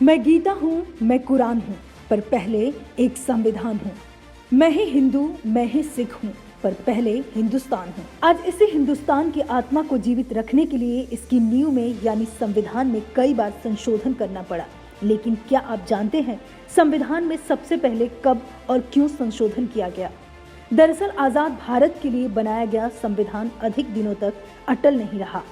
मैं गीता हूँ, मैं कुरान हूँ, पर पहले एक संविधान हूँ। मैं ही हिंदू, मैं ही सिख हूँ, पर पहले हिंदुस्तान हूँ। आज इसी हिंदुस्तान की आत्मा को जीवित रखने के लिए इसकी नींव में यानी संविधान में कई बार संशोधन करना पड़ा। लेकिन क्या आप जानते हैं संविधान में सबसे पहले कब और क्यों संशोधन किया गया? दरअसल आजाद भारत के लिए बनाया गया संविधान अधिक दिनों तक अटल नहीं रहा।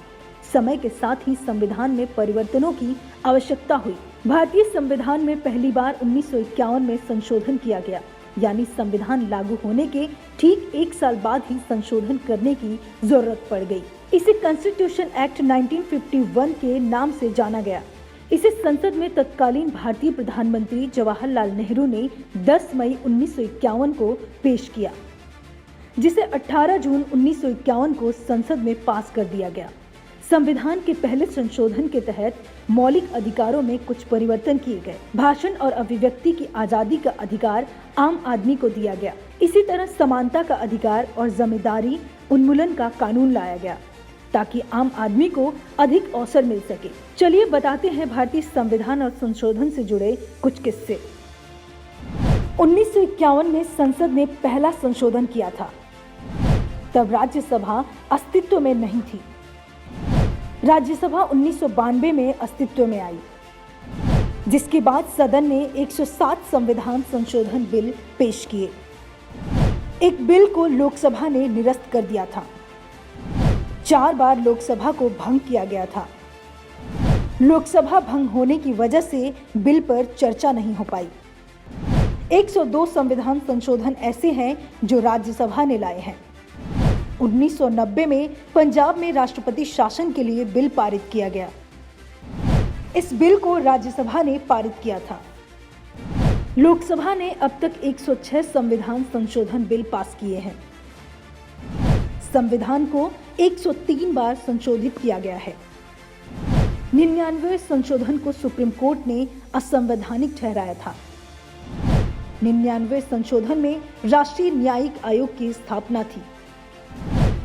समय के साथ ही संविधान में परिवर्तनों की आवश्यकता हुई। भारतीय संविधान में पहली बार 1951 में संशोधन किया गया, यानी संविधान लागू होने के ठीक एक साल बाद ही संशोधन करने की जरूरत पड़ गई। इसे कॉन्स्टिट्यूशन एक्ट 1951 के नाम से जाना गया। इसे संसद में तत्कालीन भारतीय प्रधानमंत्री जवाहरलाल नेहरू ने 10 मई 1951 को पेश किया, जिसे 18 जून 1951 को संसद में पास कर दिया गया। संविधान के पहले संशोधन के तहत मौलिक अधिकारों में कुछ परिवर्तन किए गए। भाषण और अभिव्यक्ति की आजादी का अधिकार आम आदमी को दिया गया। इसी तरह समानता का अधिकार और जमींदारी उन्मूलन का कानून लाया गया, ताकि आम आदमी को अधिक अवसर मिल सके। चलिए बताते हैं भारतीय संविधान और संशोधन से जुड़े कुछ किस्से। 1951 में संसद ने पहला संशोधन किया था। तब राज्यसभा अस्तित्व में नहीं थी। राज्यसभा 1992 में अस्तित्व में आई, जिसके बाद सदन ने 107 संविधान संशोधन बिल पेश किए। एक बिल को लोकसभा ने निरस्त कर दिया था। 4 बार लोकसभा को भंग किया गया था। लोकसभा भंग होने की वजह से बिल पर चर्चा नहीं हो पाई। 102 संविधान संशोधन ऐसे हैं जो राज्यसभा ने लाए हैं। 1990 में पंजाब में राष्ट्रपति शासन के लिए बिल पारित किया गया। इस बिल को राज्यसभा ने पारित किया था। लोकसभा ने अब तक 106 संविधान संशोधन बिल पास किए हैं। संविधान को 103 बार संशोधित किया गया है। 99वें संशोधन को सुप्रीम कोर्ट ने असंवैधानिक ठहराया था। 99वें संशोधन में राष्ट्रीय न्यायिक आयोग की स्थापना थी।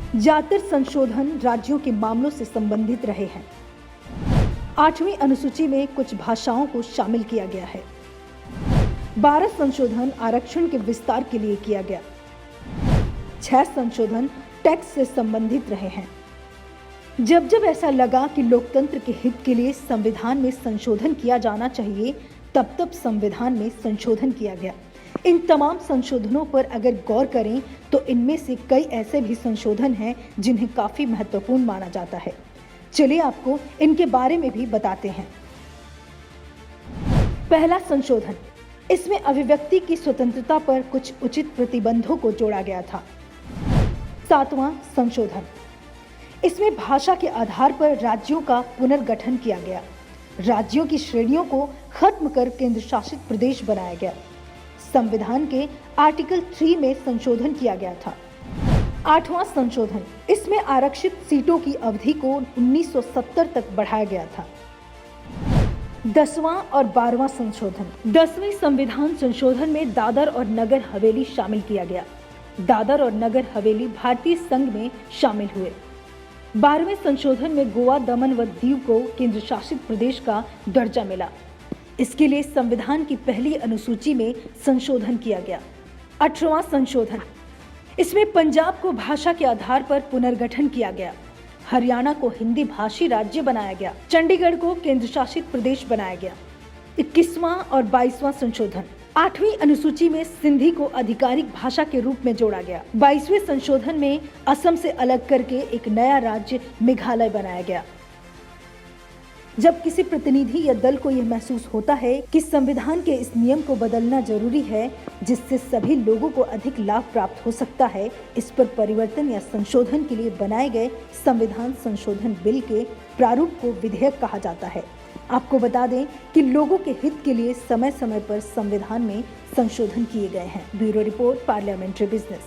ज्यादातर संशोधन राज्यों के मामलों से संबंधित रहे हैं। 8वीं अनुसूची में कुछ भाषाओं को शामिल किया गया है। 12 संशोधन आरक्षण के विस्तार के लिए किया गया। 6 संशोधन टैक्स से संबंधित रहे हैं। जब जब ऐसा लगा कि लोकतंत्र के हित के लिए संविधान में संशोधन किया जाना चाहिए, तब तब संविधान में संशोधन किया गया। इन तमाम संशोधनों पर अगर गौर करें तो इनमें से कई ऐसे भी संशोधन हैं जिन्हें काफी महत्वपूर्ण माना जाता है। चलिए आपको इनके बारे में भी बताते हैं। पहला संशोधन, इसमें अभिव्यक्ति की स्वतंत्रता पर कुछ उचित प्रतिबंधों को जोड़ा गया था। 7वां संशोधन, इसमें भाषा के आधार पर राज्यों का पुनर्गठन किया गया। राज्यों की श्रेणियों को खत्म कर केंद्र शासित प्रदेश बनाया गया। संविधान के आर्टिकल 3 में संशोधन किया गया था। 8वां संशोधन, इसमें आरक्षित सीटों की अवधि को 1970 तक बढ़ाया गया था। 10वां और 12वां संशोधन, 10वें संविधान संशोधन में दादर और नगर हवेली शामिल किया गया। दादर और नगर हवेली भारतीय संघ में शामिल हुए। 12वें संशोधन में गोवा, दमन व दीव को केंद्र शासित प्रदेश का दर्जा मिला। इसके लिए संविधान की पहली अनुसूची में संशोधन किया गया। 18वां संशोधन, इसमें पंजाब को भाषा के आधार पर पुनर्गठन किया गया। हरियाणा को हिंदी भाषी राज्य बनाया गया। चंडीगढ़ को केंद्र शासित प्रदेश बनाया गया। 21वां और 22वां संशोधन, 8वीं अनुसूची में सिंधी को आधिकारिक भाषा के रूप में जोड़ा गया। 22वें संशोधन में असम से अलग करके एक नया राज्य मेघालय बनाया गया। जब किसी प्रतिनिधि या दल को यह महसूस होता है कि संविधान के इस नियम को बदलना जरूरी है, जिससे सभी लोगों को अधिक लाभ प्राप्त हो सकता है, इस पर परिवर्तन या संशोधन के लिए बनाए गए संविधान संशोधन बिल के प्रारूप को विधेयक कहा जाता है। आपको बता दें कि लोगों के हित के लिए समय समय पर संविधान में संशोधन किए गए हैं। Bureau report, parliamentary business.